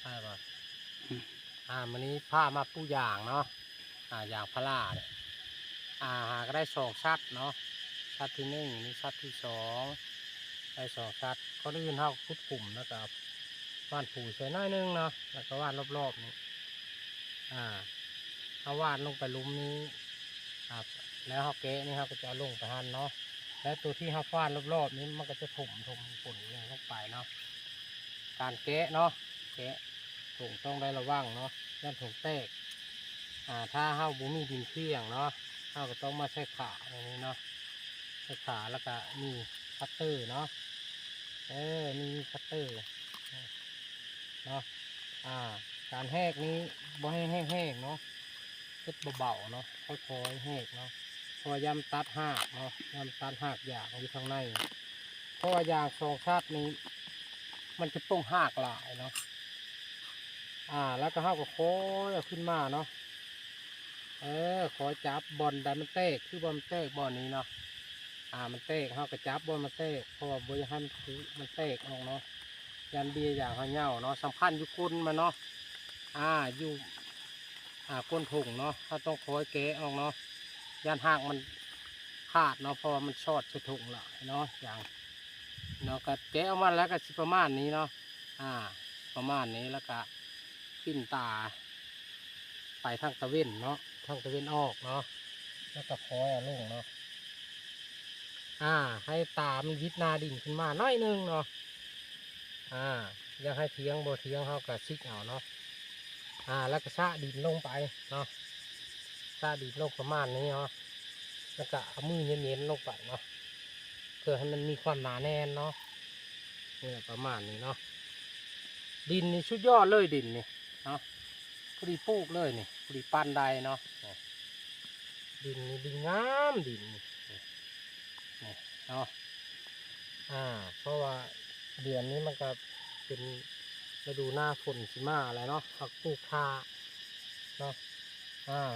ใช่ป่ะวันนี้ผ้ามาปูอย่างเนาะอย่างพลาเนี่ยก็ได้2 ชัดเนาะชัดที่1นี่ชัดที่2ได้2 ชัดก็ลื่นเท่าคุดกลุ่มแล้วก็วาดผูใส่น้อยนึงเนาะแล้วก็วาดรอบๆนี่เอาวาดลงไปลุ่มนี้แล้วเขาแกะนี่เขาก็จะเอาลงไปหั่นเนาะแล้วตัวที่เขาฟาดรอบๆนี้มันก็จะถมฝุ่นลงไปเนาะการแกะเนาะแกะถุงต้องได้ระวังเนาะย่านถุงแตกถ้าเฮาบุมีดินเที่ยงเนาะเฮาก็ต้องมาใช้ขาตรงนี้เนาะใช้ขาแล้วก็มีคัตเตอร์เนาะมีคัตเตอร์เนาะการแหกนี้บ่ให้แห้งๆเนาะเก็บเบาๆเนาะค่อยๆแหกเนาะเพราะว่ายำตัดหากเนาะยำตัดหากอยากอยู่ข้างในเพราะว่ายาง2 ชาตินี้มันจะต้องหากหลายเนาะแล้วก็เฮาก็ค่อยเอาขึ้นมาเนาะขอจับบอลได้มันเตกคือบอลเตกบอลนี้เนาะมันเตกเฮาก็จับบอลมันเตกเพราะว่าบ่อยากให้มันเตกออกเนาะยันเบียอย่างเฮาเหย่าเนาะสำคัญอยู่ก้นมันเนาะอยู่ก้นถุงเนาะถ้าต้องคอยแกะออกเนาะยันหากมันขาดเนาะเพราะว่ามันชอดใส่ถุงหลายเนาะอย่างเนาะก็แกะออกมาแล้วก็สิประมาณนี้เนาะประมาณนี้แล้วก็ปิ้นตาไปทางตะเวนเนาะทางตะเวนออกเนาะแล้วก็คอยลงเนาะให้ตามันวิดนาดินขึ้นมาน้อยนึงเนาะยังให้เทียงบ่เทียงเขาก็ชิกเอาเนาะแล้วก็ชะดินลงไปเนาะชะดินลงประมาณนี้เนาะแล้วก็เอามือเย็นๆลงไปเนาะเพื่อให้มันมีความหนาแน่นเนาะนี่แหละประมาณนี้เนาะดินนี่ชุดยอดเลยดินนี่เนาะพอดีปลูกเลยนี่พอดีปั้นได้เนาะดินนี่ดินงามดินนี่เนาะเพราะว่าเดือนนี้มันก็เป็นฤดูหน้าฝนสิมาอะไรเนาะผักปลูกคาเนาะ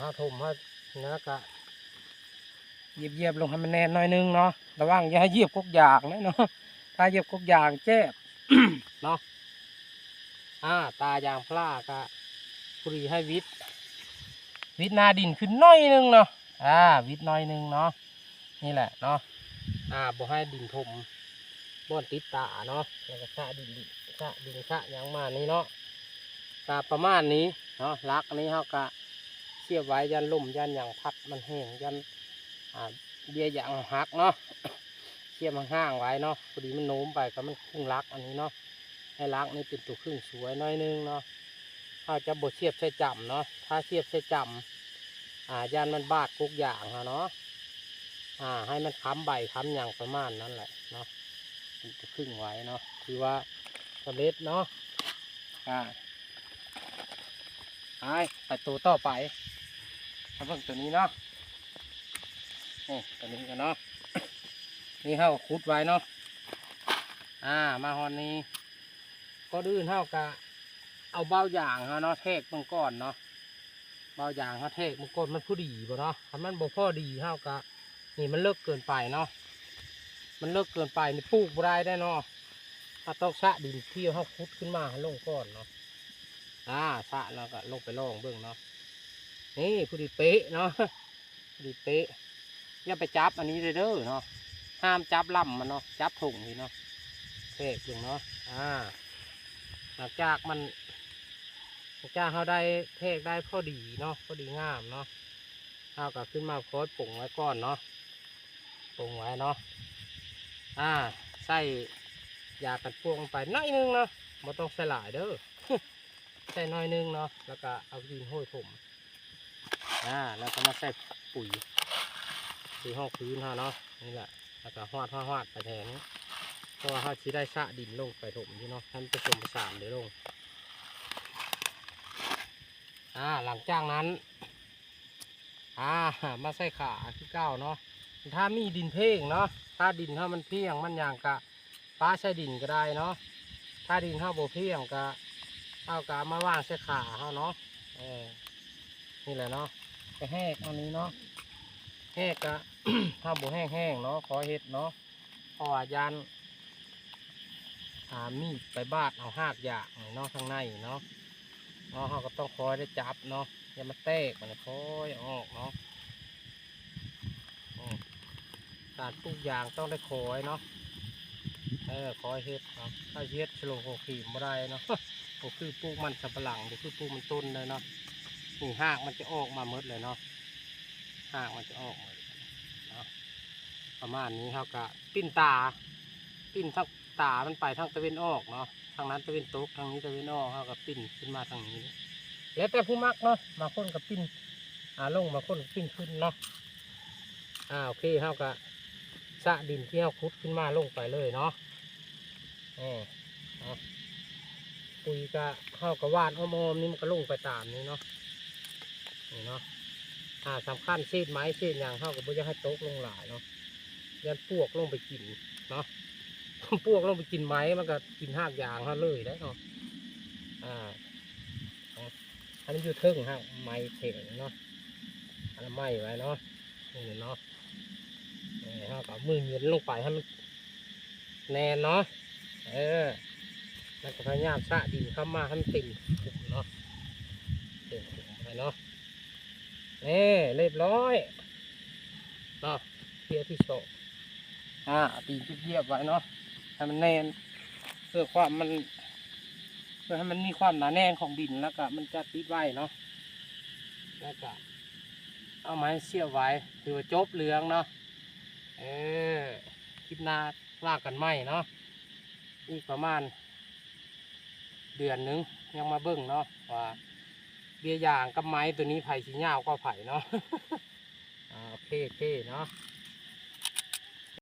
ถ้าถมแล้วก็เหยียบลงให้มันแน่นหน่อยนึงเนาะระวังอย่าให้เหยียบกกยางนะเนาะถ้าเหยียบกกยางเจ็บ เนาะตายางพลาก็ปุรีให้วิทนาดินขึ้นน้อยนึงเนาะวิทน้อยนึงเนาะนี่แหละเนาะบ่ให้ดินถมบ่อนติดตาเนาะแล้วก็สะดินอย่างมานี้เนาะประมาณนี้เนาะลักนี้เขาก็เสียบไว้ยันลุ่มยันอย่างพัดมันแห้งยันเบี้ยอย่างหักเนาะเสียบห่างไว้เนาะพอดีมันโน้มไปก็มันครึ่งลักอันนี้เนาะให้ลักนี่เป็นตัวครึ่งสวยน้อยนึงเนาะถ้าจะบดเสียบใช้จำเนาะถ้าเสียบใช้จำยันมันบาดกุกอย่างเนาะให้มันค้ำใบค้ำอย่างประมาณนั้นแหละเนาะจะครึ่งไว้เนาะคือว่าสำเร็จเนาะไปตัวต่อไปเบิ่งตัวนี้เนาะนี่ตัวนี้กันเนาะนี่เข้าคุดไว้เนาะมาฮอนนี้ก็ดื้อเท่ากับเอาเบ้าอย่างเนาะเทกมังก้อนเนาะเบ้าอย่างเทกมังก้อนมันผู้ดีบ่เนาะถ้ามันบ่พอดีเท่ากับนี่มันเลิกเกินไปเนาะมันเลิกเกินไปนี่ปลูกบ่ได้เนาะถ้าต้องชะดินที่เขาคุดขึ้นมาลงก้อนเนาะชะแล้วก็ลงไปล่องเบื้องเนาะนี่ผู้ดีเป๊ะเนาะผู้ดีเป๊ะอย่าไปจับอันนี้เด้อเนาะห้ามจับลำมันเนาะจับถุงนี่เนาะเทกเบื้องเนาะหลังจากเขาได้เทกได้พอดีเนาะพอดีงามเนาะเอากลับขึ้นมาโคตรปุ่งไว้ก่อนเนาะปุ่งไว้เนาะใส่ยากันพวงไปน้อยนึงเนาะไม่ต้องใส่หลายเด้อ ใส่น้อยนึงเนาะแล้วก็เอาดินห้อยถมแล้วก็มาใส่ปุ๋ยห้องพื้นเนาะนี่แหละแล้วก็หอดไปแทนเพราะว่าเขาชี้ได้ชะดินลงไปถมที่เนาะท่านผสมผสานเดี๋ยวลงหลังจากนั้นมาใส่ขาที่เก้าเนาะถ้ามีดินเพ่งเนาะถ้าดินถ้ามันเพียงมันอย่างกะป้าใช้ดินก็ได้เนาะถ้าดินถ้าโบเพียงก็เอากะมาว่างใส่ขาเขาเนาะนี่แหละเนาะไปแห้งอันนี้เนาะแห้งกะ ถ้าโบแห้งเนาะขอเห็ดเนาะพอยัน มีดไปบาดเอาหากอยากเนาะข้างในเนาะเขาก็ต้องคอยได้จับเนาะอย่ามาแตกมันคอยออกเนาะการปลูกยางต้องได้คอยเนาะคอยเฮ็ดเนาะถ้าเฮ็ดฉลองโคขีมไม่ได้เนาะ ก็คือปลูกมันสับปะหลังก็คือปลูกมันต้นเลยเนาะนี่หากมันจะออกมาหมดเลยเนาะหากมันจะออกหมดเนาะประมาณนี้เขาก็ปิ้นตาปิ้นทั้งตามันไปทางตะเวนออกเนาะทางนั้นตะเวนตกทางนี้ตะเวนออกเขาก็ปิ้นขึ้นมาทางนี้แล้วแต่ผู้มักเนาะมาคนกับปิ้นลงมาคนกับปิ้นขึ้นเนาะโอเคเขาก็สะดินที่เขาขุดขึ้นมาลงไปเลยเนาะปุ๋ยก็เข้ากับว่านอ้อมๆนี่มันก็ลงไปตามนี้เนาะนี่เนาะสำคัญเศษไม้เศษอย่างเข้ากับไม่อยากให้โต๊ะลงหลายเนาะยันปวกลงไปกินเนาะ ปวกลงไปกินไม้มันก็กินหากยางเขาเลยได้เนาะอันนี้อยู่เทิงฮะไม้เถงเนาะอันนั้นไม้ไว้เนาะนี่เนาะเข้ากับมือเย็นลงไปให้มันแน่นเนาะแล้วก็พยายามสะดินเข้ามาให้มันเต็มถุงเนาะเต็มถุงไปเนาะเรียบร้อยเนาะเทียที่โซ่ตีนเทียบไว้เนาะให้มันแน่นเพื่อความมันเพื่อให้มันมีความหนาแน่นของดินแล้วก็มันจะติดไว้เนาะแล้วก็เอาไม้เสียบไว้ถือว่าจบเหลืองเนาะคลิปหน้าว่ากันไหมเนาะอีกประมาณเดือนหนึ่งยังมาเบิ่งเนาะว่าเบี้ยยางกับไม้ตัวนี้ไผ่สีเหย้าก็ไผ่เนาะโอเคเนาะ